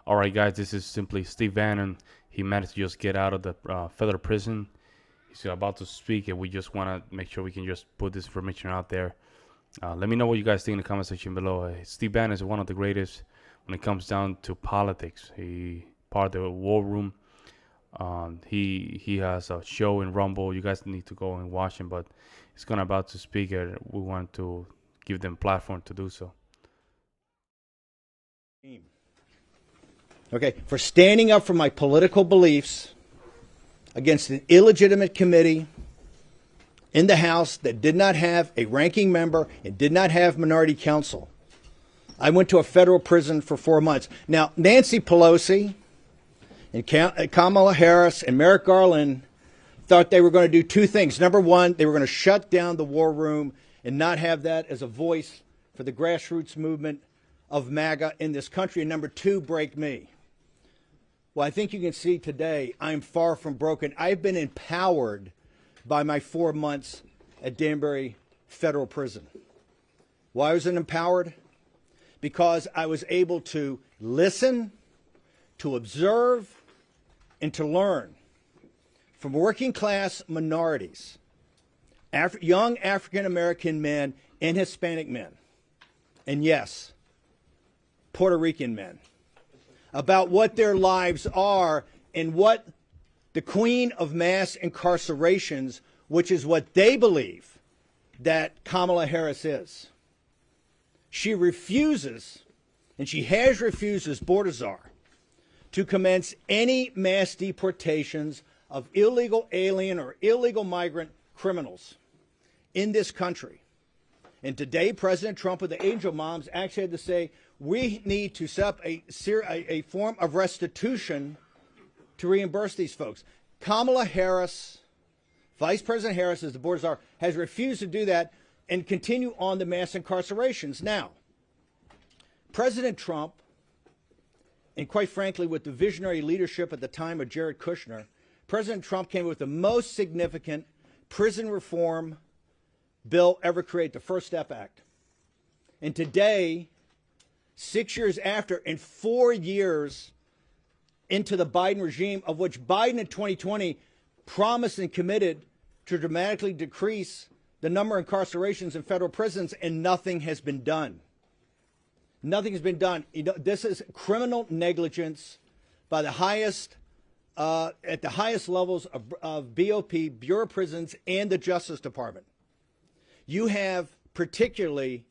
All right, guys, this is simply Steve Bannon. He managed to just get out of the federal prison. He's about to speak, and we just want to make sure we can just put this information out there. Let me know what you guys think in the comment section below. Steve Bannon is one of the greatest when it comes down to politics. He part of the war room. He has a show in Rumble. You guys need to go and watch him, but he's gonna about to speak, and we want to give them platform to do so. Okay, for standing up for my political beliefs against an illegitimate committee in the House that did not have a ranking member and did not have minority counsel. I went to a federal prison for 4 months. Now, Nancy Pelosi and Kamala Harris and Merrick Garland thought they were going to do two things. Number one, they were going to shut down the war room and not have that as a voice for the grassroots movement of MAGA in this country. And number two, break me. Well, I think you can see today I'm far from broken. I've been empowered by my 4 months at Danbury Federal Prison. Why was I empowered? Because I was able to listen, to observe, and to learn from working class minorities, young African American men and Hispanic men, and yes, Puerto Rican men, about what their lives are and what the queen of mass incarcerations, which is what they believe that Kamala Harris is. She refuses, and she has refused as border czar, to commence any mass deportations of illegal alien or illegal migrant criminals in this country. And today, President Trump with the angel moms actually had to say, we need to set up a form of restitution to reimburse these folks. Kamala Harris, Vice President Harris, as the border czar, has refused to do that and continue on the mass incarcerations. Now, President Trump, and quite frankly, with the visionary leadership at the time of Jared Kushner, President Trump came with the most significant prison reform bill ever created, the First Step Act. And today, 6 years after, and 4 years into the Biden regime, of which Biden in 2020 promised and committed to dramatically decrease the number of incarcerations in federal prisons, and nothing has been done. Nothing has been done. You know, this is criminal negligence by the highest, at the highest levels of BOP, Bureau of Prisons, and the Justice Department. You have particularly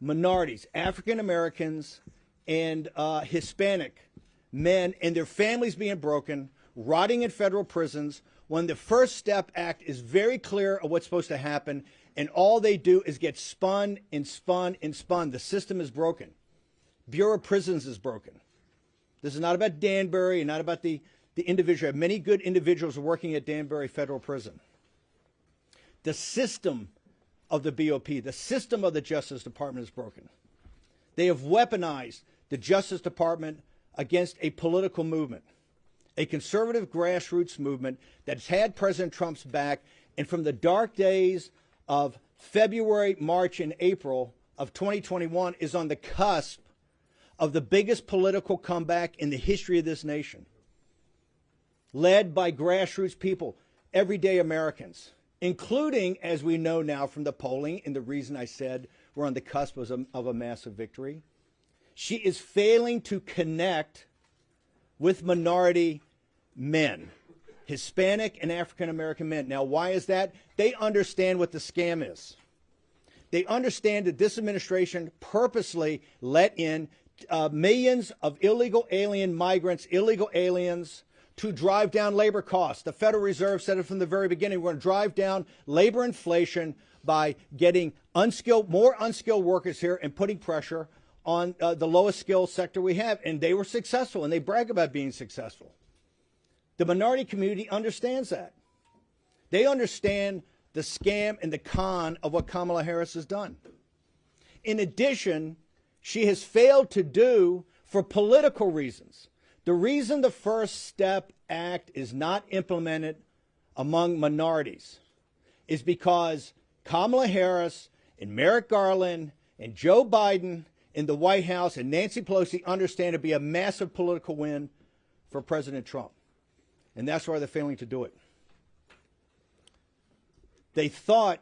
minorities, African Americans and Hispanic men and their families being broken, rotting in federal prisons, when the First Step Act is very clear of what's supposed to happen, and all they do is get spun and spun and spun. The system is broken. Bureau of Prisons is broken. This is not about Danbury and not about the individual. I have many good individuals working at Danbury Federal Prison. The system of the BOP, the system of the Justice Department is broken. They have weaponized the Justice Department against a political movement, a conservative grassroots movement that's had President Trump's back, and from the dark days of February, March, and April of 2021 is on the cusp of the biggest political comeback in the history of this nation, led by grassroots people, everyday Americans, including, as we know now from the polling, and the reason I said we're on the cusp of a massive victory, she is failing to connect with minority men, Hispanic and African American men. Now, why is that? They understand what the scam is. They understand that this administration purposely let in millions of illegal alien migrants, illegal aliens, to drive down labor costs. The Federal Reserve said it from the very beginning. We're going to drive down labor inflation by getting more unskilled workers here and putting pressure on the lowest skill sector we have. And they were successful, and they brag about being successful. The minority community understands that. They understand the scam and the con of what Kamala Harris has done. In addition, she has failed to do, for political reasons, the reason the First Step Act is not implemented among minorities is because Kamala Harris and Merrick Garland and Joe Biden in the White House and Nancy Pelosi understand it'd be a massive political win for President Trump. And that's why they're failing to do it. They thought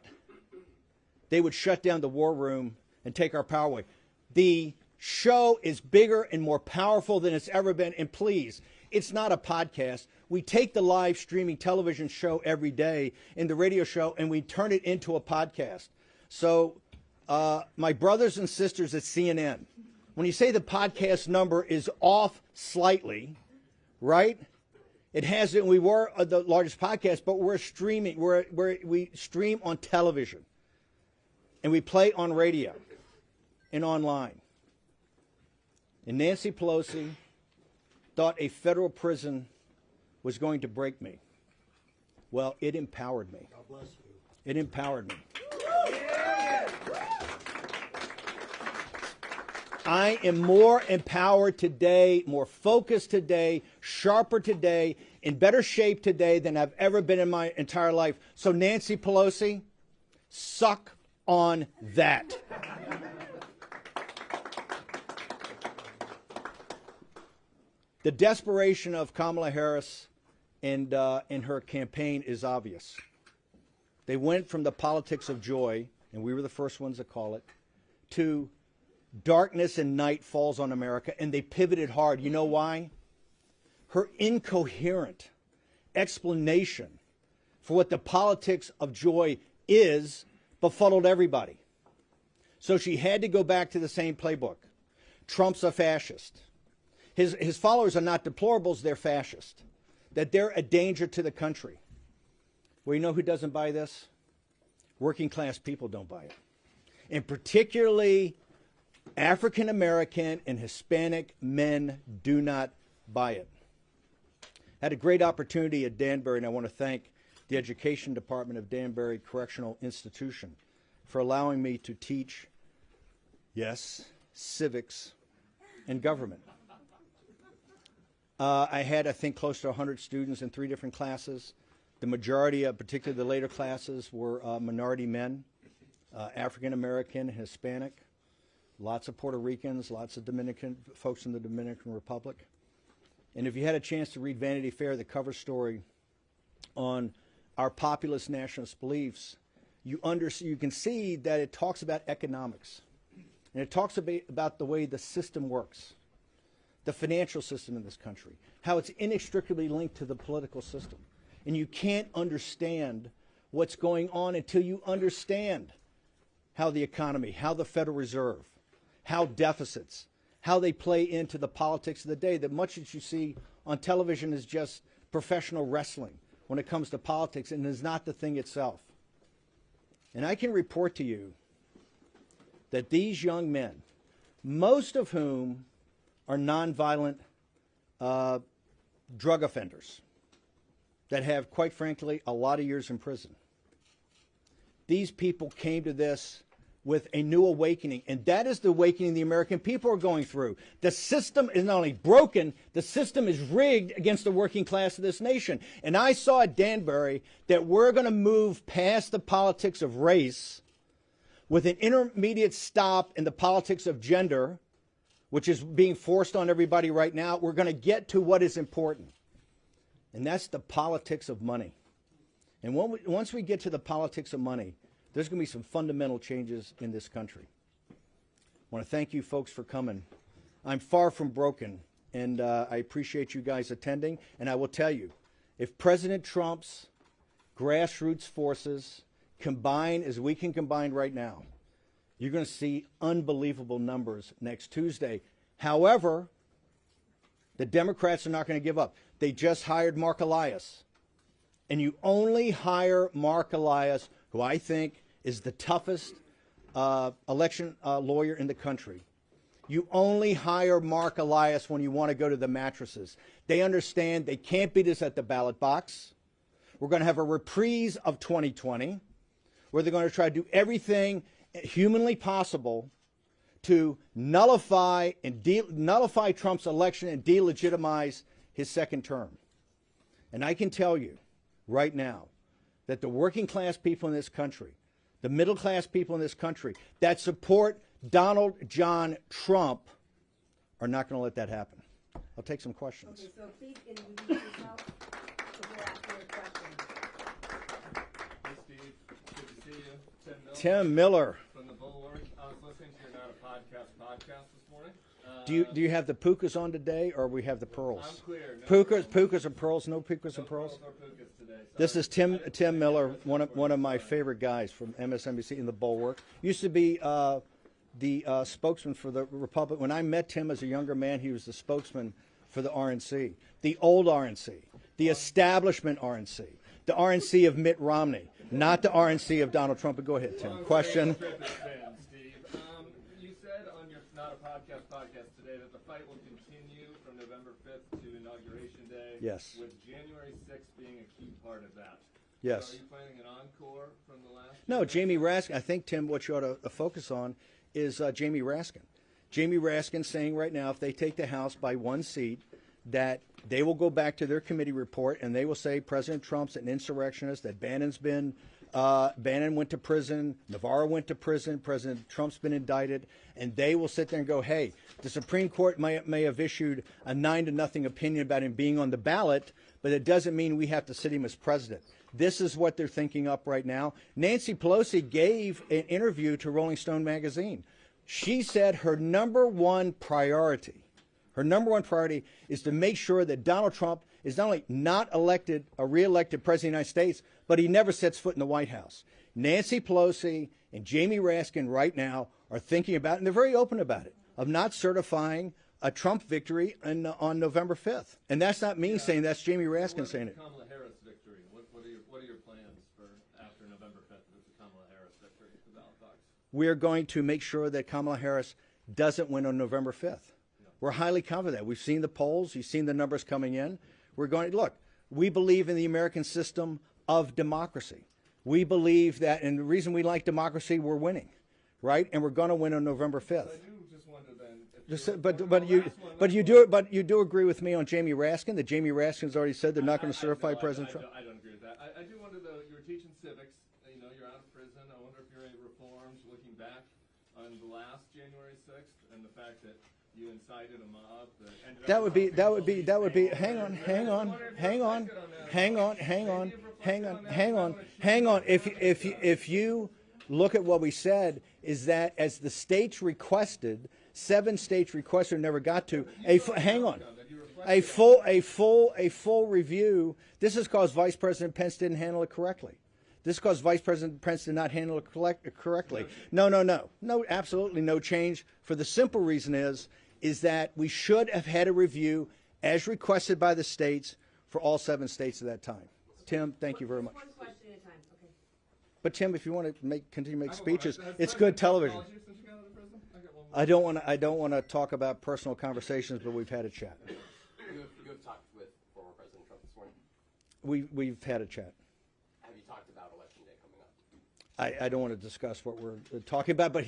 they would shut down the war room and take our power away. The show is bigger and more powerful than it's ever been. And please, it's not a podcast. We take the live streaming television show every day and the radio show and we turn it into a podcast. So my brothers and sisters at CNN, when you say the podcast number is off slightly, right? It hasn't. We were the largest podcast, but we're streaming. We stream on television, and we play on radio and online. And Nancy Pelosi thought a federal prison was going to break me. Well, it empowered me. God bless you. It empowered me. I am more empowered today, more focused today, sharper today, in better shape today than I've ever been in my entire life. So Nancy Pelosi, suck on that. The desperation of Kamala Harris and her campaign is obvious. They went from the politics of joy, and we were the first ones to call it, to darkness and night falls on America, and they pivoted hard. You know why? Her incoherent explanation for what the politics of joy is befuddled everybody. So she had to go back to the same playbook. Trump's a fascist. His followers are not deplorables, they're fascist. That they're a danger to the country. Well, you know who doesn't buy this? Working class people don't buy it. And particularly African American and Hispanic men do not buy it. I had a great opportunity at Danbury, and I want to thank the Education Department of Danbury Correctional Institution for allowing me to teach, yes, civics and government. I had, I think, close to 100 students in 3 different classes. The majority, particularly the later classes, were minority men, African American, Hispanic. Lots of Puerto Ricans, lots of Dominican folks in the Dominican Republic. And if you had a chance to read Vanity Fair, the cover story on our populist nationalist beliefs, you can see that it talks about economics. And it talks about the way the system works, the financial system in this country, how it's inextricably linked to the political system. And you can't understand what's going on until you understand how the economy, how the Federal Reserve, how deficits, how they play into the politics of the day. That much that you see on television is just professional wrestling when it comes to politics and is not the thing itself. And I can report to you that these young men, most of whom are nonviolent drug offenders that have, quite frankly, a lot of years in prison, these people came to this with a new awakening, and that is the awakening the American people are going through. The system is not only broken, the system is rigged against the working class of this nation. And I saw at Danbury that we're going to move past the politics of race with an intermediate stop in the politics of gender, which is being forced on everybody right now. We're going to get to what is important, and that's the politics of money. And once we get to the politics of money, there's going to be some fundamental changes in this country. I want to thank you folks for coming. I'm far from broken, and I appreciate you guys attending. And I will tell you, if President Trump's grassroots forces combine as we can combine right now, you're going to see unbelievable numbers next Tuesday. However, the Democrats are not going to give up. They just hired Mark Elias. And you only hire Mark Elias, who I think is the toughest election lawyer in the country. You only hire Mark Elias when you want to go to the mattresses. They understand they can't beat us at the ballot box. We're going to have a reprise of 2020, where they're going to try to do everything humanly possible to nullify Trump's election and delegitimize his second term. And I can tell you right now that the working class people in this country, the middle class people in this country that support Donald John Trump are not going to let that happen. I'll take some questions. Okay, so please introduce yourself before asking your question. Hey Steve, good to see you. Tim Miller. From the Bulwark. I was listening to your Not a Podcast this morning. Do you have the pukas on today, or we have the pearls? I'm clear. No Pukas and pearls. No pukas and pearls. Pearls or pukas today. This is Tim Miller, one of my favorite guys from MSNBC in the Bulwark. Used to be the spokesman for the Republic. When I met Tim as a younger man, he was the spokesman for the RNC, the old RNC, the establishment RNC, the RNC of Mitt Romney, not the RNC of Donald Trump. But go ahead, Tim. Question. You said on your Not a Podcast today that the fight will continue from November 5th to Inauguration Day. Yes. With January 6th being a key part of that. Yes. So are you planning an encore from the last? No, Jamie Raskin. I think, Tim, what you ought to focus on is Jamie Raskin. Jamie Raskin saying right now, if they take the House by one seat, that they will go back to their committee report and they will say President Trump's an insurrectionist, that Bannon went to prison, Navarro went to prison, President Trump's been indicted, and they will sit there and go, hey, the Supreme Court may have issued a 9-0 opinion about him being on the ballot, but it doesn't mean we have to sit him as president. This is what they're thinking up right now. Nancy Pelosi gave an interview to Rolling Stone magazine. She said her number one priority is to make sure that Donald Trump is not only not elected, a re-elected president of the United States, but he never sets foot in the White House. Nancy Pelosi and Jamie Raskin right now are thinking about, and they're very open about it, of not certifying a Trump victory on November 5th. And that's not me saying, that's Jamie Raskin saying it. Kamala Harris victory. What are your plans for after November 5th if it's a Kamala Harris victory for ballot box? We are going to make sure that Kamala Harris doesn't win on November 5th. We're highly confident that. We've seen the polls. You've seen the numbers coming in. We're going to look. We believe in the American system of democracy. We believe that, and the reason we like democracy, we're winning, right? And we're going to win on November 5th. I do just wonder then. But you do agree with me on Jamie Raskin, that Jamie Raskin's already said they're not going to certify President Trump. I don't agree with that. I do wonder though. You were teaching civics. You know, you're out of prison. I wonder if you're any reforms looking back on the last January 6th and the fact that you incited a mob that ended up hang on. If you look at what we said, is that as the states requested, 7 states requested, never got to a full review. This is because Vice President Pence didn't handle it correctly. This is because Vice President Pence did not handle it correctly. No, absolutely no change. For the simple reason is that we should have had a review as requested by the states for all 7 states at that time. Tim, thank you very much. One question at a time, okay. But Tim, if you want to continue to make speeches, it's good television. Since you got out of prison? I got one more. I don't want to talk about personal conversations, but we've had a chat. You have talked with former President Trump this morning? We've had a chat. Have you talked about Election Day coming up? I don't want to discuss what we're talking about, but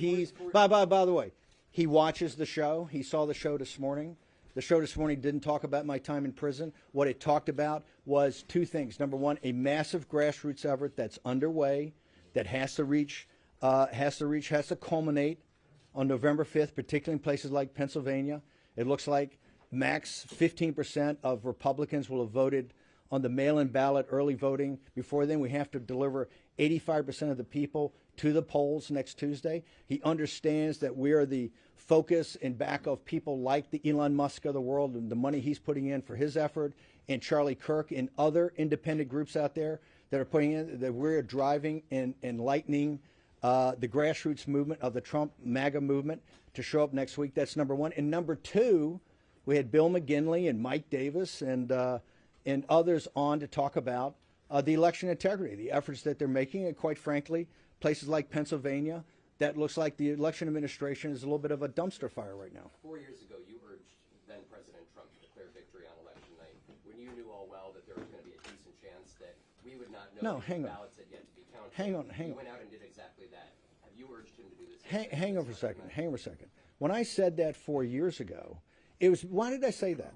by the way, he watches the show. He saw the show this morning. The show this morning didn't talk about my time in prison. What it talked about was 2 things. Number one, a massive grassroots effort that's underway that has to culminate on November 5th, particularly in places like Pennsylvania. It looks like max 15% of Republicans will have voted on the mail-in ballot early voting. Before then, we have to deliver 85% of the people to the polls next Tuesday. He understands that we are the focus and back of people like the Elon Musk of the world and the money he's putting in for his effort, and Charlie Kirk and other independent groups out there that are putting in, that we're driving and lightening the grassroots movement of the Trump MAGA movement to show up next week. That's number one. And number 2, we had Bill McGinley and Mike Davis and others on to talk about the election integrity, the efforts that they're making, and quite frankly, places like Pennsylvania, that looks like the election administration is a little bit of a dumpster fire right now. 4 years ago, you urged then President Trump to declare victory on election night when you knew all well that there was going to be a decent chance that we would not know if the ballots had yet to be counted. Hang on. You went out and did exactly that. Have you urged him to do this? Hang on for a second. When I said that 4 years ago, it was, why did I say that?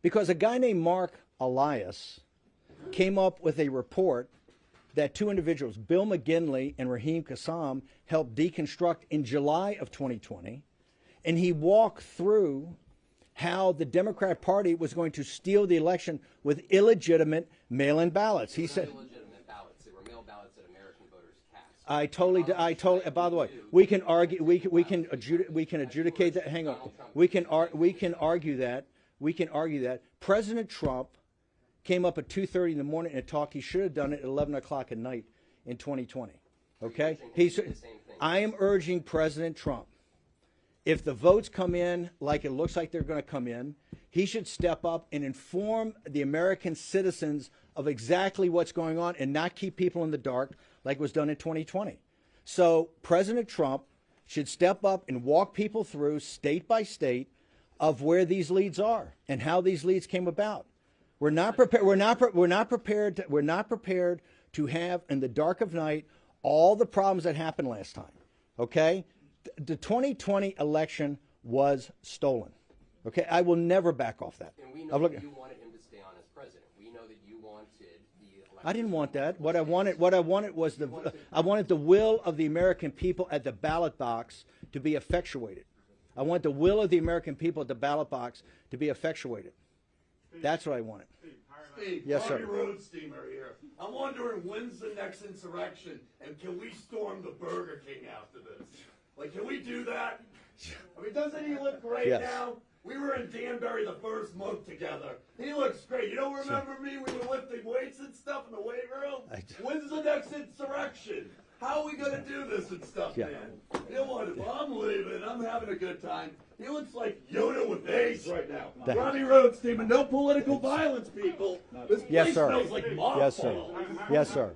Because a guy named Mark Elias came up with a report that two individuals, Bill McGinley and Raheem Kassam, helped deconstruct in July of 2020. And he walked through how the Democrat Party was going to steal the election with illegitimate mail-in ballots. He said, illegitimate ballots. They were mail ballots that American voters cast. I totally. By the way, we can argue. We can adjudicate that. Hang on. We can argue that. We can argue that President Trump came up at 2:30 in the morning and talked. He should have done it at 11 o'clock at night in 2020. Okay. I am urging President Trump, if the votes come in like it looks like they're going to come in, he should step up and inform the American citizens of exactly what's going on and not keep people in the dark like was done in 2020. So President Trump should step up and walk people through state by state of where these leads are and how these leads came about. We're not prepared. We're not prepared to have in the dark of night all the problems that happened last time. Okay, the 2020 election was stolen. Okay, I will never back off that. And we know that you wanted him to stay on as president. We know that you wanted the election. I didn't want that. What I wanted was I wanted the will of the American people at the ballot box to be effectuated. I want the will of the American people at the ballot box to be effectuated. That's what I wanted. Steve, yes, sir. Road steamer here. I'm wondering when's the next insurrection, and can we storm the Burger King after this? Like, can we do that? I mean, doesn't he look great now? We were in Danbury the first month together. He looks great. You don't remember me when you were lifting weights and stuff in the weight room? When's the next insurrection? How are we going to do this and stuff, man? You know what? If I'm leaving, I'm having a good time. He looks like Yoda with AIDS right now. Ronnie Rhodes team, and no political violence, people. This place smells like mothballs. Yes, sir. Yes, sir.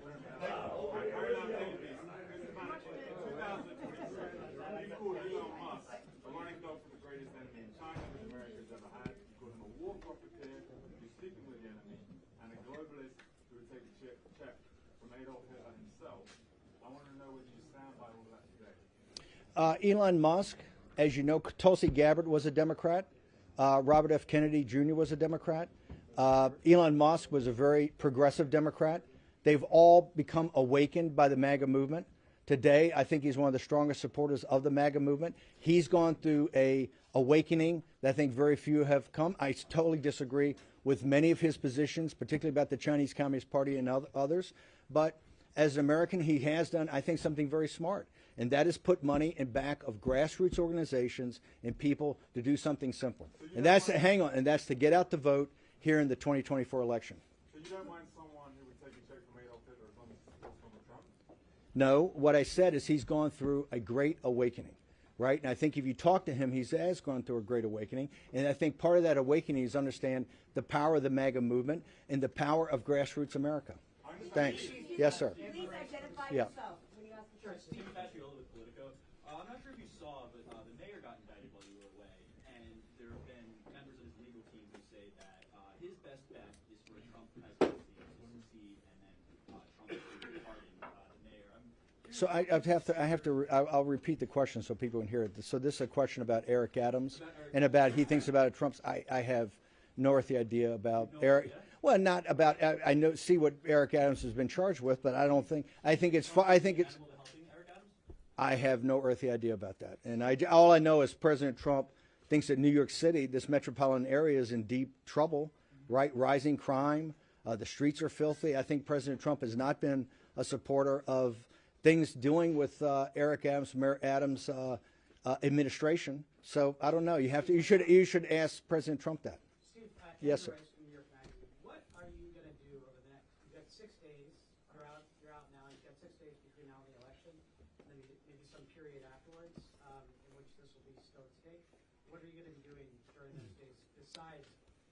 Elon Musk, as you know, Tulsi Gabbard was a Democrat. Robert F. Kennedy Jr. was a Democrat. Elon Musk was a very progressive Democrat. They've all become awakened by the MAGA movement. Today, I think he's one of the strongest supporters of the MAGA movement. He's gone through a awakening that I think very few have come. I totally disagree with many of his positions, particularly about the Chinese Communist Party and others. But as an American, he has done, I think, something very smart. And that is put money in back of grassroots organizations and people to do something simple. And that's, and that's to get out the vote here in the 2024 election. So you don't mind someone who would take a check from Adolf Hitler as long as it's from Trump? No, what I said is he's gone through a great awakening, right? And I think if you talk to him, he has gone through a great awakening. And I think part of that awakening is understand the power of the MAGA movement and the power of grassroots America. Thanks. Yes, sir. Please identify Yeah. yourself when you ask the question. I'm not sure if you saw, but the mayor got indicted while you were away, and there have been members of his legal team who say that his best bet is for a Trump presidency to succeed, and then Trump to pardon the mayor. So I'll repeat the question so people can hear it. So this is a question about Eric Adams and about he thinks about Trump's. I have no earthly idea about Eric. Well, not about. I know see what Eric Adams has been charged with, but I don't think. I think it's. I have no earthly idea about that. And all I know is President Trump thinks that New York City, this metropolitan area, is in deep trouble, right? Rising crime. The streets are filthy. I think President Trump has not been a supporter of things doing with Eric Adams, Mayor Adams' administration. So I don't know. You should ask President Trump that. Steve, yes, sir. What are you going to do over the next? You've got 6 days. You're out now. You've got 6 days between now and the election, and then maybe some period afterwards in which this will be still at stake. What are you going to be doing during those days besides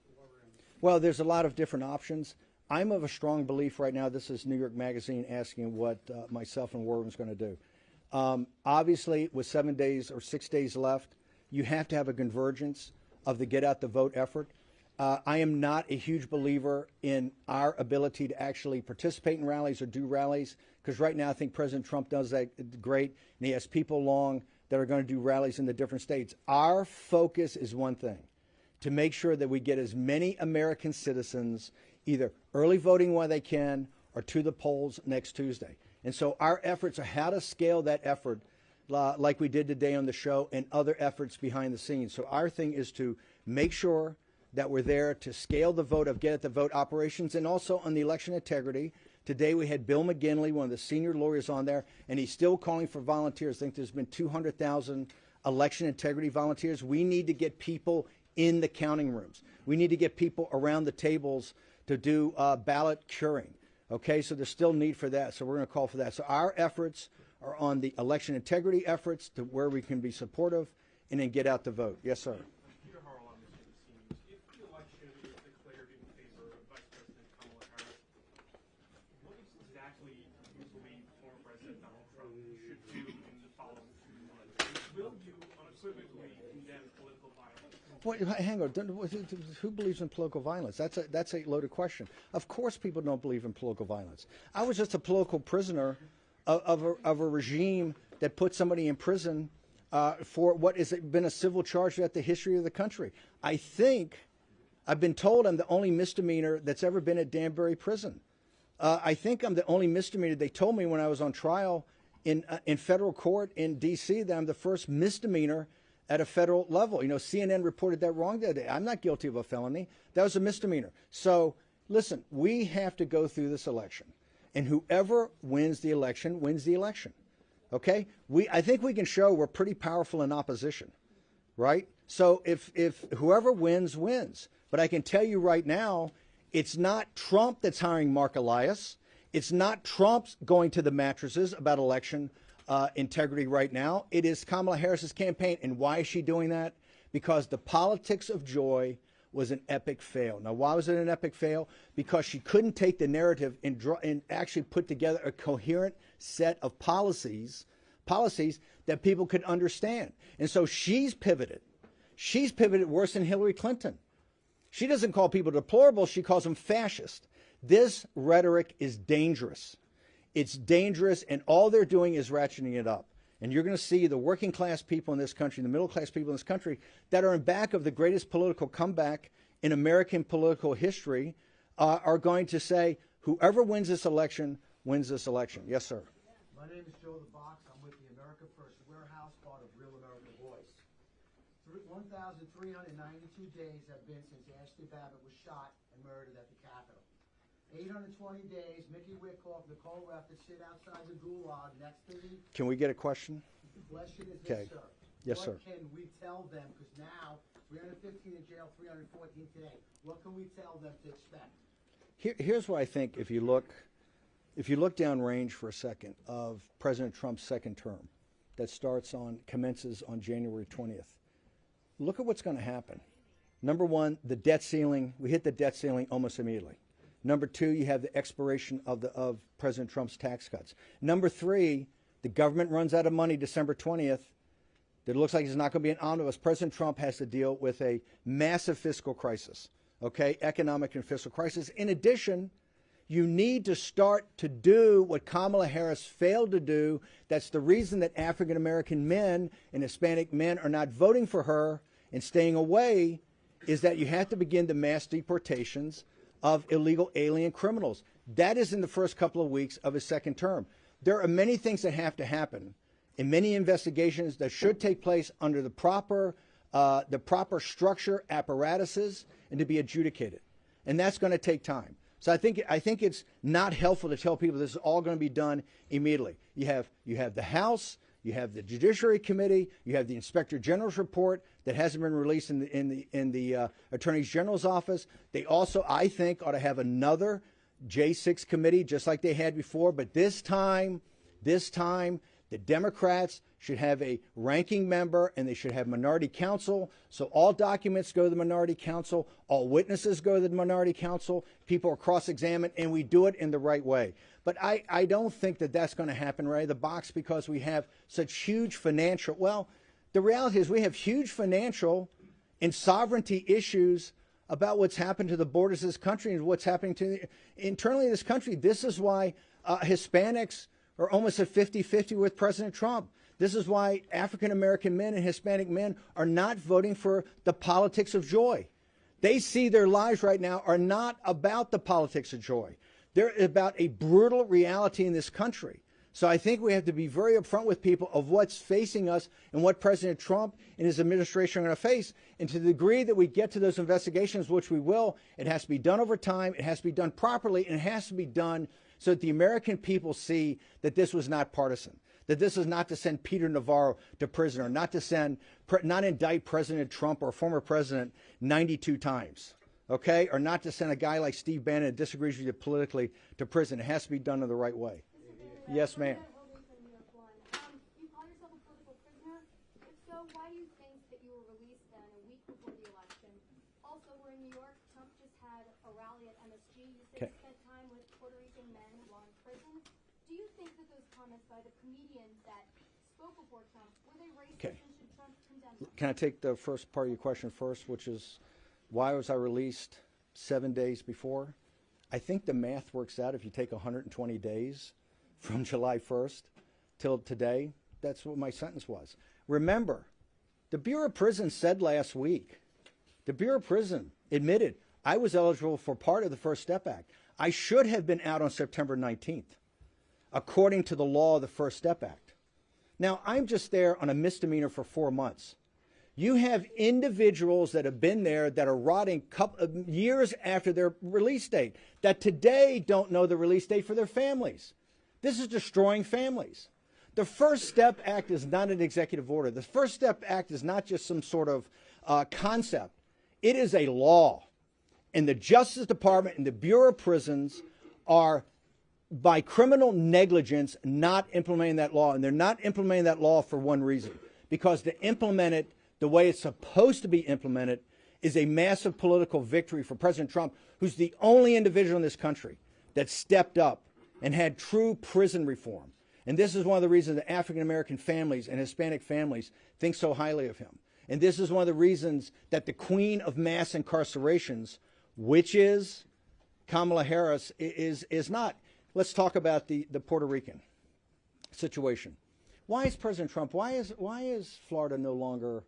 the war room? Well, there's a lot of different options. I'm of a strong belief right now. This is New York Magazine asking what myself and War Room is going to do. Obviously, with 7 days or 6 days left, you have to have a convergence of the get out the vote effort. I am not a huge believer in our ability to actually participate in rallies or do rallies, because right now I think President Trump does that great, and he has people along that are going to do rallies in the different states. Our focus is one thing, to make sure that we get as many American citizens either early voting while they can are to the polls next Tuesday. And so our efforts are how to scale that effort like we did today on the show and other efforts behind the scenes. So our thing is to make sure that we're there to scale the vote of get at the vote operations and also on the election integrity. Today we had Bill McGinley, one of the senior lawyers on there, and he's still calling for volunteers. I think there's been 200,000 election integrity volunteers. We need to get people in the counting rooms. We need to get people around the tables to do ballot curing. Okay, so there's still need for that. So we're going to call for that. So our efforts are on the election integrity efforts to where we can be supportive and then get out the vote. Yes, sir. Peter Harrell on this team. If the election is declared in favor of Vice President Kamala Harris, what exactly do you believe former President Donald Trump should do in the following 2 months? Will you unequivocally condemn political violence? Wait, hang on. Who believes in political violence? That's a loaded question. Of course people don't believe in political violence. I was just a political prisoner of a regime that put somebody in prison for what has been a civil charge throughout the history of the country. I think, I've been told I'm the only misdemeanor that's ever been at Danbury Prison. I think I'm the only misdemeanor. They told me when I was on trial in federal court in D.C. that I'm the first misdemeanor at a federal level. You know, CNN reported that wrong the other day. I'm not guilty of a felony. That was a misdemeanor. So, listen, we have to go through this election. And whoever wins the election wins the election. Okay? I think we can show we're pretty powerful in opposition, right? So if whoever wins, wins. But I can tell you right now, it's not Trump that's hiring Mark Elias. It's not Trump's going to the mattresses about election integrity right now. It is Kamala Harris's campaign. And why is she doing that? Because the politics of joy was an epic fail. Now, why was it an epic fail? Because she couldn't take the narrative and actually put together a coherent set of policies that people could understand. And so she's pivoted. She's pivoted worse than Hillary Clinton. She doesn't call people deplorable. She calls them fascist. This rhetoric is dangerous. It's dangerous, and all they're doing is ratcheting it up. And you're going to see the working class people in this country, the middle class people in this country that are in back of the greatest political comeback in American political history are going to say, whoever wins this election wins this election. Yes, sir. My name is Joe the Box. I'm with the America First Warehouse, part of Real America Voice. 1,392 days have been since Ashley Babbitt was shot and murdered at the Capitol. 820 days, Mickey Wickoff, Nicole Ruff to sit outside the gulag next to me. Can we get a question? The question is Okay. this, sir. Yes, sir. What can we tell them? Because now, 315 in jail, 314 today. What can we tell them to expect? Here's what I think. If you look downrange for a second of President Trump's second term, that commences on January 20th. Look at what's going to happen. Number one, the debt ceiling. We hit the debt ceiling almost immediately. Number two, you have the expiration of President Trump's tax cuts. Number three, the government runs out of money December 20th. It looks like it's not going to be an omnibus. President Trump has to deal with a massive fiscal crisis, okay, economic and fiscal crisis. In addition, you need to start to do what Kamala Harris failed to do. That's the reason that African American men and Hispanic men are not voting for her and staying away, is that you have to begin the mass deportations of illegal alien criminals. That is in the first couple of weeks of his second term. There are many things that have to happen and many investigations that should take place under the proper structure, apparatuses, and to be adjudicated. And that's going to take time. So I think it's not helpful to tell people this is all going to be done immediately. You have the House, you have the Judiciary Committee, you have the Inspector General's report that hasn't been released in the Attorney General's office. They also, I think, ought to have another J6 committee just like they had before. But this time, the Democrats should have a ranking member and they should have minority counsel. So all documents go to the minority counsel, all witnesses go to the minority counsel, people are cross-examined, and we do it in the right way. But I don't think that that's going to happen right out of the box because we have such huge financial, well, the reality is we have huge financial and sovereignty issues about what's happened to the borders of this country and what's happening to internally in this country. This is why Hispanics are almost at 50-50 with President Trump. This is why African-American men and Hispanic men are not voting for the politics of joy. They see their lives right now are not about the politics of joy. They're about a brutal reality in this country. So I think we have to be very upfront with people of what's facing us and what President Trump and his administration are going to face. And to the degree that we get to those investigations, which we will, it has to be done over time, it has to be done properly, and it has to be done so that the American people see that this was not partisan, that this is not to send Peter Navarro to prison, or not to not indict President Trump or former president 92 times, okay? Or not to send a guy like Steve Bannon that disagrees with you politically to prison. It has to be done in the right way. Yes, ma'am. You call yourself a political prisoner? If so, why do you think that you were released then a week before the election? Also, we're in New York. Trump just had a rally at MSG. You said you spent time with Puerto Rican men while in prison. Do you think that those comments by the comedian that spoke before Trump, were they racist, and should Trump condemn them? Can I take the first part of your question first, which is why was I released 7 days before? I think the math works out. If you take 120 days from July 1st till today, that's what my sentence was. Remember, the Bureau of Prisons said last week, the Bureau of Prison admitted I was eligible for part of the First Step Act. I should have been out on September 19th, according to the law of the First Step Act. Now, I'm just there on a misdemeanor for 4 months. You have individuals that have been there that are rotting years after their release date, that today don't know the release date for their families. This is destroying families. The First Step Act is not an executive order. The First Step Act is not just some sort of concept. It is a law. And the Justice Department and the Bureau of Prisons are, by criminal negligence, not implementing that law. And they're not implementing that law for one reason. Because to implement it the way it's supposed to be implemented is a massive political victory for President Trump, who's the only individual in this country that stepped up and had true prison reform. And this is one of the reasons that African-American families and Hispanic families think so highly of him. And this is one of the reasons that the queen of mass incarcerations, which is Kamala Harris, is not. Let's talk about the Puerto Rican situation. Why is President Trump, why is Florida no longer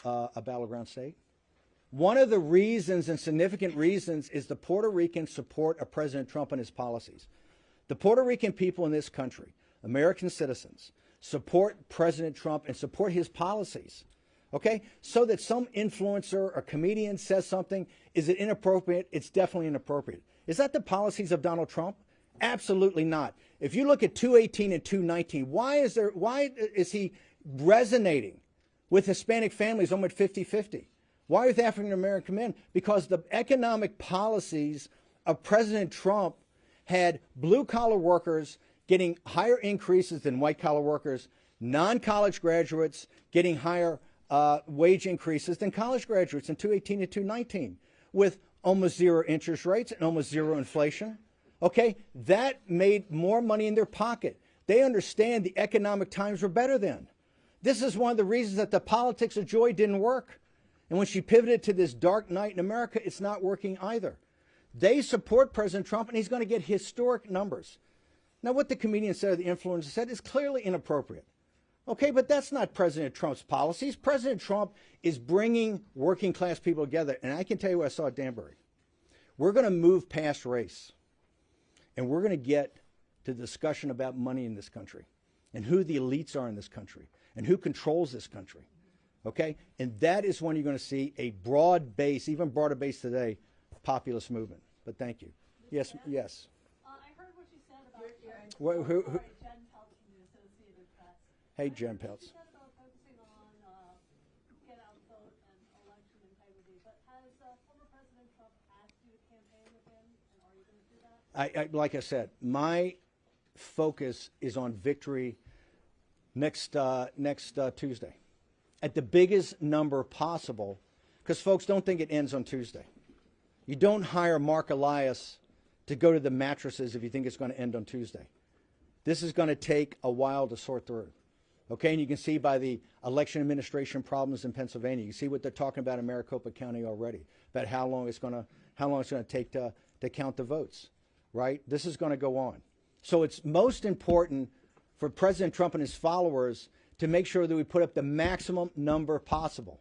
a battleground state? One of the reasons, and significant reasons, is the Puerto Rican support of President Trump and his policies. The Puerto Rican people in this country, American citizens, support President Trump and support his policies. Okay? So that some influencer or comedian says something, is it inappropriate? It's definitely inappropriate. Is that the policies of Donald Trump? Absolutely not. If you look at 218 and 219, why is he resonating with Hispanic families almost 50-50? Why with African American men? Because the economic policies of President Trump had blue-collar workers getting higher increases than white-collar workers, non-college graduates getting higher wage increases than college graduates in 218 and 219, with almost zero interest rates and almost zero inflation. Okay, that made more money in their pocket. They understand the economic times were better then. This is one of the reasons that the politics of joy didn't work. And when she pivoted to this dark night in America, it's not working either. They support President Trump, and he's going to get historic numbers. Now, what the comedian said or the influencer said is clearly inappropriate. Okay, but that's not President Trump's policies. President Trump is bringing working class people together. And I can tell you what I saw at Danbury. We're going to move past race, and we're going to get to the discussion about money in this country and who the elites are in this country and who controls this country. Okay? And that is when you're going to see a broad base, even broader base today, populist movement. But thank you. Yes, yes. I heard what you said about Who? Jen Peltz from the Associated Press. Hey, Jen Peltz. You said about focusing on get out vote and election integrity, but has former President Trump asked you to campaign with him, and are you going to do that? Like I said, my focus is on victory next Tuesday at the biggest number possible, because folks, don't think it ends on Tuesday. You don't hire Mark Elias to go to the mattresses if you think it's going to end on Tuesday. This is going to take a while to sort through. Okay, and you can see by the election administration problems in Pennsylvania, you see what they're talking about in Maricopa County already, about how long it's going to take to count the votes, right? This is going to go on. So it's most important for President Trump and his followers to make sure that we put up the maximum number possible.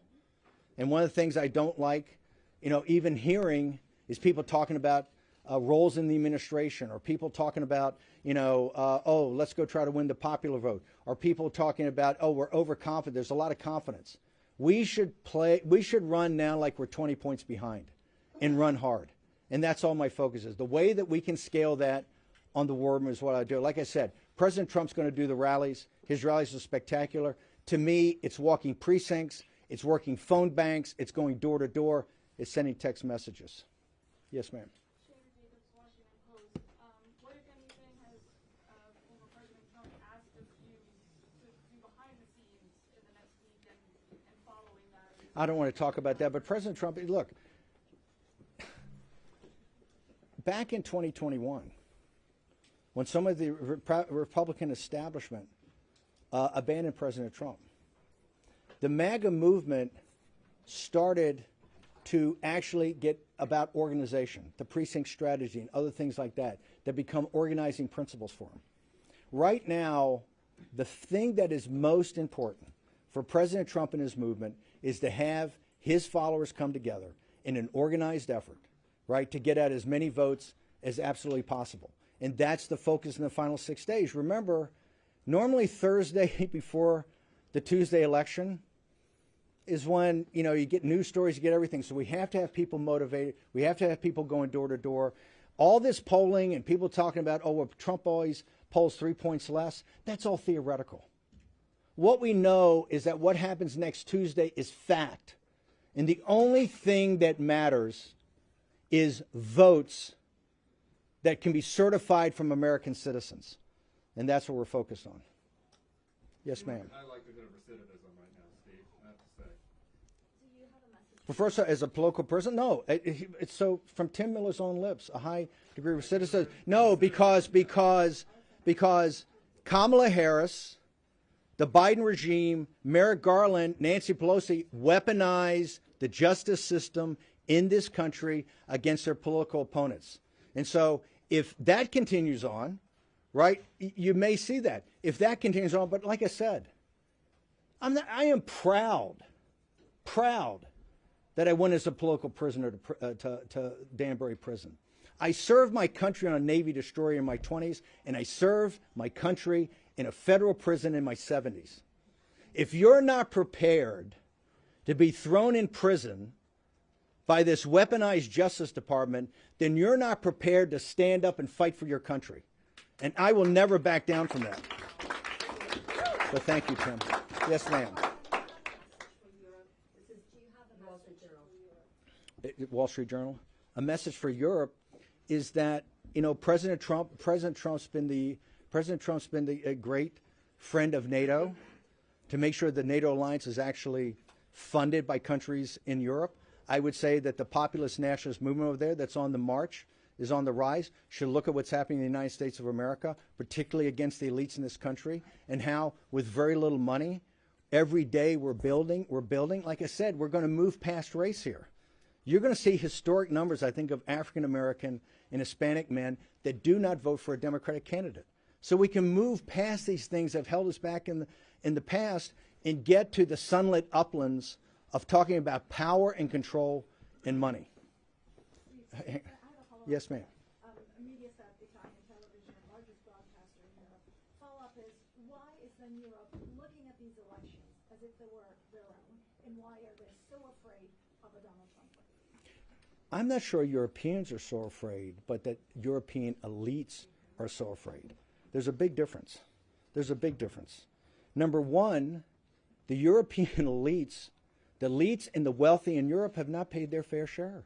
And one of the things I don't like, even hearing, is people talking about roles in the administration, or people talking about, oh, let's go try to win the popular vote, or people talking about, oh, we're overconfident. There's a lot of confidence. We should run now like we're 20 points behind and run hard. And that's all my focus is. The way that we can scale that on the war room is what I do. Like I said, President Trump's going to do the rallies. His rallies are spectacular. To me, it's walking precincts. It's working phone banks. It's going door to door. It's sending text messages. Yes, ma'am. What, if anything, has former President Trump asked of you to do behind the scenes in the next week and following that? I don't want to talk about that, but President Trump, look, back in 2021, when some of the Republican establishment abandoned President Trump, the MAGA movement started to actually get about organization, the precinct strategy, and other things like that become organizing principles for him. Right now, the thing that is most important for President Trump and his movement is to have his followers come together in an organized effort, right, to get out as many votes as absolutely possible. And that's the focus in the final 6 days. Remember, normally Thursday before the Tuesday election is when, you get news stories, you get everything. So we have to have people motivated. We have to have people going door to door. All this polling and people talking about, oh, well, Trump always polls 3 points less, that's all theoretical. What we know is that what happens next Tuesday is fact. And the only thing that matters is votes that can be certified from American citizens. And that's what we're focused on. Yes, ma'am. I like the likelihood of recidivism right now, Steve, I have to say. Do you have a message? Well, first, as a political person, no. It's so from Tim Miller's own lips, a high degree of recidivism. No, because Kamala Harris, the Biden regime, Merrick Garland, Nancy Pelosi weaponize the justice system in this country against their political opponents. And so if that continues on, right, you may see that. If that continues on, but like I said, I am proud that I went as a political prisoner to Danbury Prison. I served my country on a Navy destroyer in my 20s, and I served my country in a federal prison in my 70s. If you're not prepared to be thrown in prison by this weaponized Justice Department, then you're not prepared to stand up and fight for your country. And I will never back down from that. So thank you, Tim. Yes, ma'am. Wall Street Journal. A message for Europe is that President Trump's been a great friend of NATO to make sure the NATO alliance is actually funded by countries in Europe. I would say that the populist nationalist movement over there that's on the march is on the rise should look at what's happening in the United States of America, particularly against the elites in this country, and how with very little money, every day we're building. Like I said, we're going to move past race here. You're going to see historic numbers, I think, of African American and Hispanic men that do not vote for a Democratic candidate. So we can move past these things that have held us back in the past and get to the sunlit uplands of talking about power and control and money. Yes, ma'am. Mediaset, the Italian television, largest broadcaster in Europe. Follow-up is, why is then Europe looking at these elections as if they were their own, and why are they so afraid of a Donald Trump? I'm not sure Europeans are so afraid, but that European elites are so afraid. There's a big difference. Number one, the European elites, the elites and the wealthy in Europe have not paid their fair share,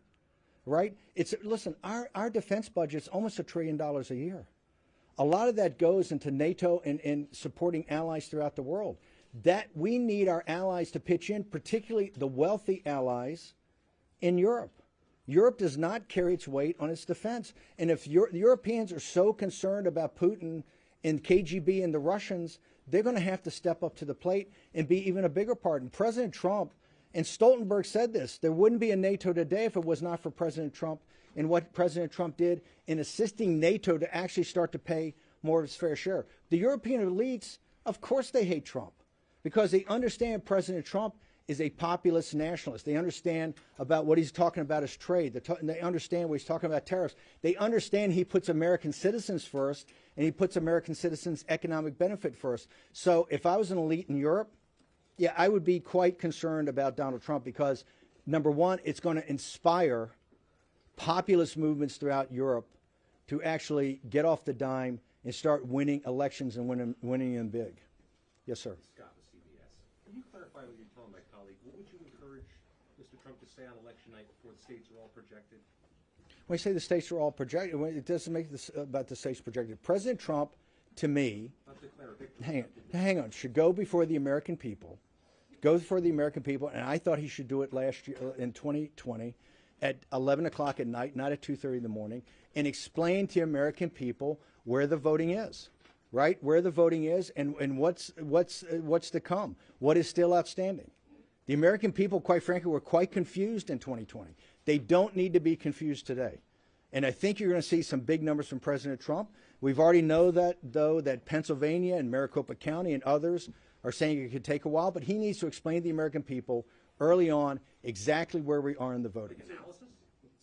right? Listen, our defense budget's almost $1 trillion a year. A lot of that goes into NATO and supporting allies throughout the world. That we need our allies to pitch in, particularly the wealthy allies in Europe. Europe does not carry its weight on its defense. And if the Europeans are so concerned about Putin and KGB and the Russians, they're going to have to step up to the plate and be even a bigger part. And President Trump, and Stoltenberg said this, there wouldn't be a NATO today if it was not for President Trump and what President Trump did in assisting NATO to actually start to pay more of its fair share. The European elites, of course they hate Trump because they understand President Trump is a populist nationalist. They understand about what he's talking about is trade. They understand what he's talking about tariffs. They understand he puts American citizens first, and he puts American citizens' economic benefit first. So if I was an elite in Europe, yeah, I would be quite concerned about Donald Trump because, number one, it's going to inspire populist movements throughout Europe to actually get off the dime and start winning elections and winning them big. Yes, sir. Scott with CBS. Can you clarify what you're telling my colleague? What would you encourage Mr. Trump to say on election night before the states are all projected? When I say the states are all projected, it doesn't make this about the states projected. President Trump, to me, Not declare a victory. hang on, should go before the American people. Go before the American people, and I thought he should do it last year in 2020 at 11 o'clock at night, not at 2:30 in the morning, and explain to American people where the voting is, right? Where the voting is and what's to come, what is still outstanding. The American people, quite frankly, were quite confused in 2020. They don't need to be confused today. And I think you're going to see some big numbers from President Trump. We've already know that, though, that Pennsylvania and Maricopa County and others are saying it could take a while, but he needs to explain to the American people early on exactly where we are in the voting. Analysis?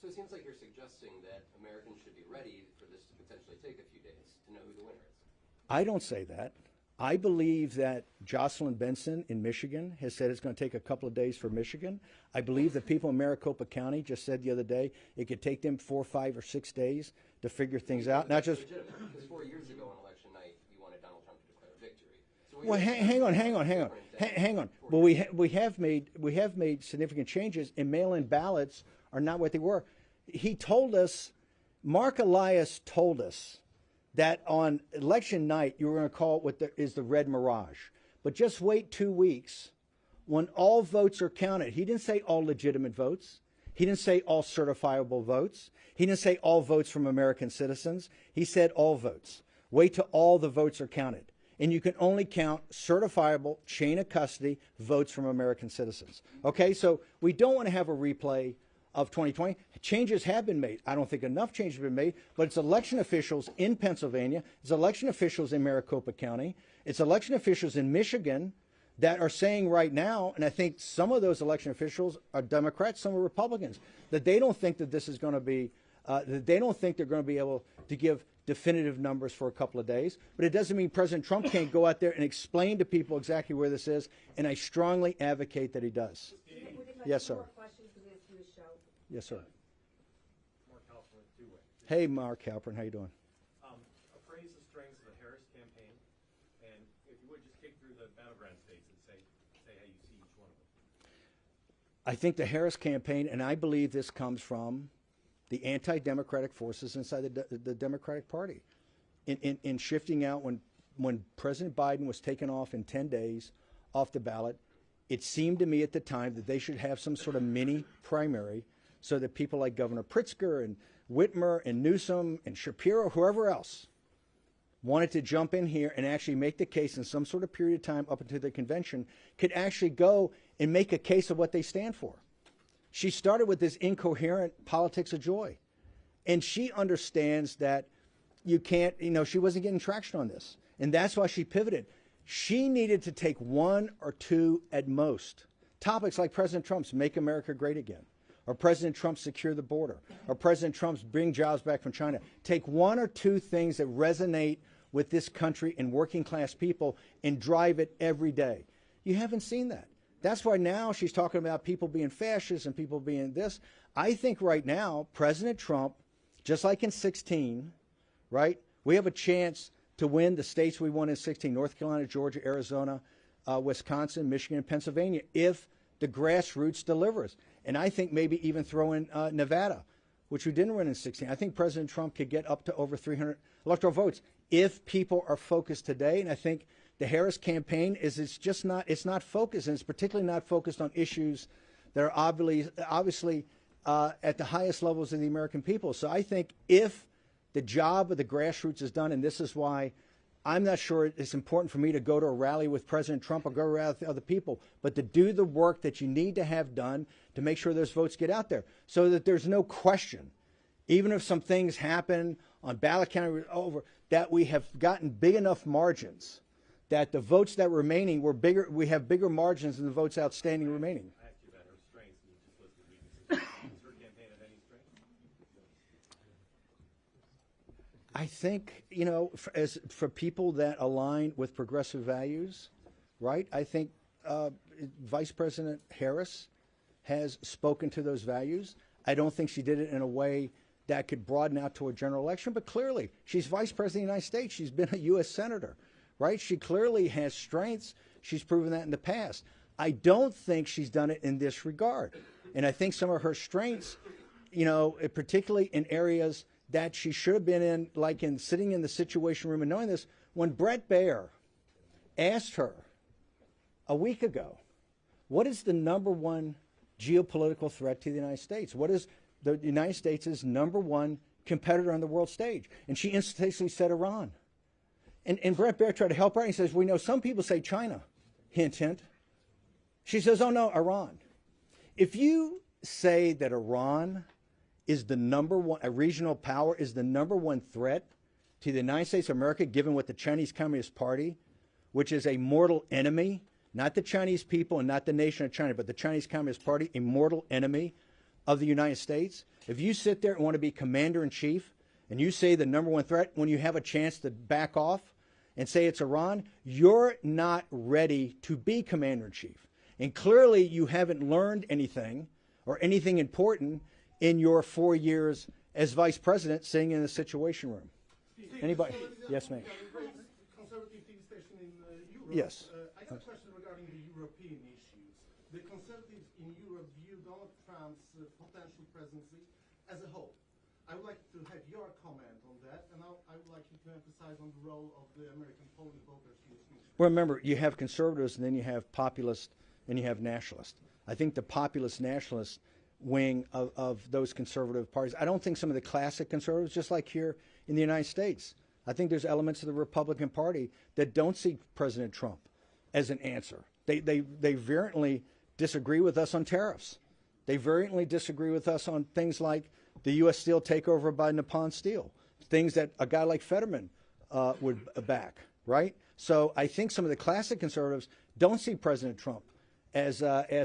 So it seems like you're suggesting that Americans should be ready for this to potentially take a few days to know who the winner is. I don't say that. I believe that Jocelyn Benson in Michigan has said it's going to take a couple of days for Michigan. I believe the people in Maricopa County just said the other day it could take them 4, 5, or 6 days to figure things out. Not just. Because 4 years ago on election night, you wanted Donald Trump to declare victory. So Well, hang on. Well, we have made significant changes, and mail-in ballots are not what they were. He told us, Mark Elias told us, that on election night you were going to call it what is the red mirage. But just wait 2 weeks when all votes are counted. He didn't say all legitimate votes. He didn't say all certifiable votes. He didn't say all votes from American citizens. He said all votes. Wait till all the votes are counted. And you can only count certifiable chain of custody votes from American citizens. Okay, so we don't want to have a replay of 2020. Changes have been made. I don't think enough changes have been made, but it's election officials in Pennsylvania, it's election officials in Maricopa County, it's election officials in Michigan that are saying right now, and I think some of those election officials are Democrats, some are Republicans, that they don't think that this is going to be, that they don't think they're going to be able to give definitive numbers for a couple of days. But it doesn't mean President Trump can't go out there and explain to people exactly where this is, and I strongly advocate that he does. Yes, sir. Yes, sir. Mark Halpern with two ways. Hey, Mark Halpern, how you doing? Appraise the strengths of the Harris campaign, and if you would, just kick through the battleground states and say how you see each one of them. I think the Harris campaign, and I believe this comes from the anti-democratic forces inside the Democratic Party, in shifting out when President Biden was taken off in 10 days off the ballot. It seemed to me at the time that they should have some sort of mini primary so that people like Governor Pritzker and Whitmer and Newsom and Shapiro, whoever else, wanted to jump in here and actually make the case in some sort of period of time up until the convention, could actually go and make a case of what they stand for. She started with this incoherent politics of joy. And she understands that you can't, she wasn't getting traction on this. And that's why she pivoted. She needed to take 1 or 2 at most topics like President Trump's Make America Great Again, or President Trump's Secure the Border, or President Trump's Bring Jobs Back from China. Take 1 or 2 things that resonate with this country and working class people and drive it every day. You haven't seen that. That's why now she's talking about people being fascists and people being this. I think right now, President Trump, just like in 2016, right, we have a chance to win the states we won in 2016, North Carolina, Georgia, Arizona, Wisconsin, Michigan, and Pennsylvania, if the grassroots delivers. And I think maybe even throw in Nevada, which we didn't win in 2016. I think President Trump could get up to over 300 electoral votes if people are focused today. And I think the Harris campaign it's not focused, and it's particularly not focused on issues that are obviously at the highest levels of the American people. So I think if the job of the grassroots is done, and this is why I'm not sure it's important for me to go to a rally with President Trump or go to a rally with other people, but to do the work that you need to have done to make sure those votes get out there so that there's no question, even if some things happen on ballot counting over, that we have gotten big enough margins that the votes that were remaining were bigger. We have bigger margins than the votes outstanding remaining. I asked you about her strengths, and you just listed weaknesses. Does her campaign have any strengths? I think, you know, for people that align with progressive values, right? I think Vice President Harris has spoken to those values. I don't think she did it in a way that could broaden out to a general election, but clearly she's Vice President of the United States. She's been a U.S. Senator, right? She clearly has strengths. She's proven that in the past. I don't think she's done it in this regard. And I think some of her strengths, you know, particularly in areas that she should have been in, like in sitting in the Situation Room and knowing this, when Brett Baer asked her a week ago, what is the number one geopolitical threat to the United States? What is the United States' number one competitor on the world stage? And she instantaneously said Iran. And Brett Baer tried to help her, and he says, we know some people say China. Hint, hint. She says, oh, no, Iran. If you say that Iran is the number one, a regional power is the number one threat to the United States of America, given what the Chinese Communist Party, which is a mortal enemy, not the Chinese people and not the nation of China, but the Chinese Communist Party, a mortal enemy of the United States. If you sit there and want to be commander-in-chief and you say the number one threat when you have a chance to back off and say it's Iran, you're not ready to be commander-in-chief. And clearly you haven't learned anything or anything important in your 4 years as vice president sitting in the Situation Room. Anybody? Yes, ma'am. Conservative TV station in Europe. Yes. I got a question regarding the European issues. The conservatives in Europe view Donald Trump's potential presidency as a whole. I would like to have your comment on that, and I would like you to emphasize on the role of the American polling voters in this issue. Well, remember, you have conservatives and then you have populists and you have nationalists. I think the populist nationalist wing of those conservative parties, I don't think some of the classic conservatives, just like here in the United States, I think there's elements of the Republican Party that don't see President Trump as an answer. They vehemently disagree with us on tariffs. They vehemently disagree with us on things like the U.S. Steel takeover by Nippon Steel, things that a guy like Fetterman would back, right? So I think some of the classic conservatives don't see President Trump as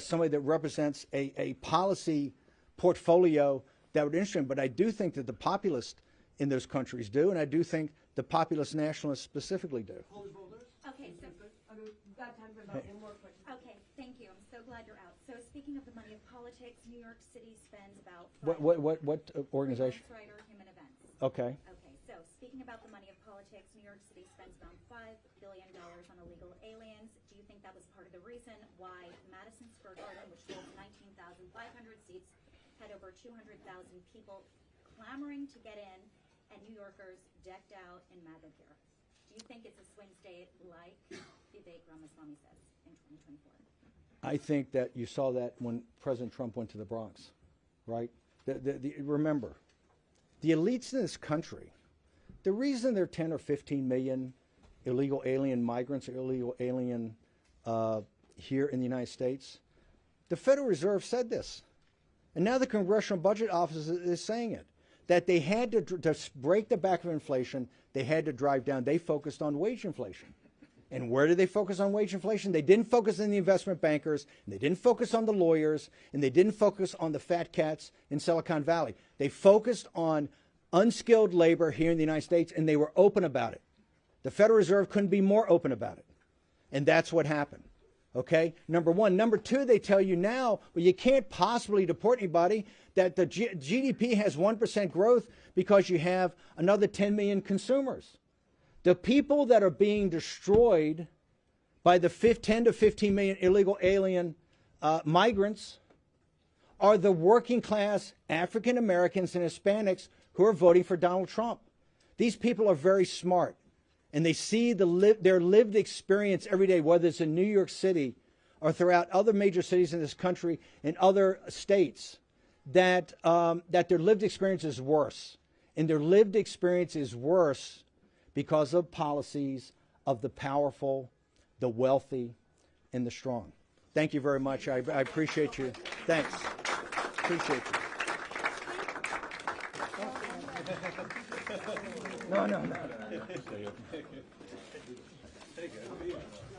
somebody that represents a policy portfolio that would interest them. But I do think that the populists in those countries do, and I do think the populist nationalists specifically do. Okay, so we've got time for about one more question. Okay, thank you. I'm so glad you're out. So speaking of the money of politics, New York City spends about What organization? Writer Human Events. Okay. Okay, so speaking about the money of politics, New York City spends around $5 billion on illegal aliens. Do you think that was part of the reason why Madison Square Garden, which holds 19,500 seats, had over 200,000 people clamoring to get in, and New Yorkers decked out in MAGA gear? Do you think it's a swing state like Vivek Ramaswamy says in 2024? I think that you saw that when President Trump went to the Bronx, right? Remember, the elites in this country, the reason there are 10 or 15 million illegal alien migrants or illegal alien here in the United States, the Federal Reserve said this. And now the Congressional Budget Office is saying it, that they had to break the back of inflation, they had to drive down. They focused on wage inflation. And where did they focus on wage inflation? They didn't focus on the investment bankers, and they didn't focus on the lawyers, and they didn't focus on the fat cats in Silicon Valley. They focused on unskilled labor here in the United States, and they were open about it. The Federal Reserve couldn't be more open about it. And that's what happened. Okay? Number one. Number two, they tell you now, well, you can't possibly deport anybody, that the GDP has 1% growth because you have another 10 million consumers. The people that are being destroyed by the 10 to 15 million illegal alien migrants are the working class African Americans and Hispanics who are voting for Donald Trump. These people are very smart, and they see their lived experience every day, whether it's in New York City or throughout other major cities in this country and other states, that their lived experience is worse. And their lived experience is worse because of policies of the powerful, the wealthy, and the strong. Thank you very much. I appreciate you. Thanks. Appreciate you. No. Hey, good.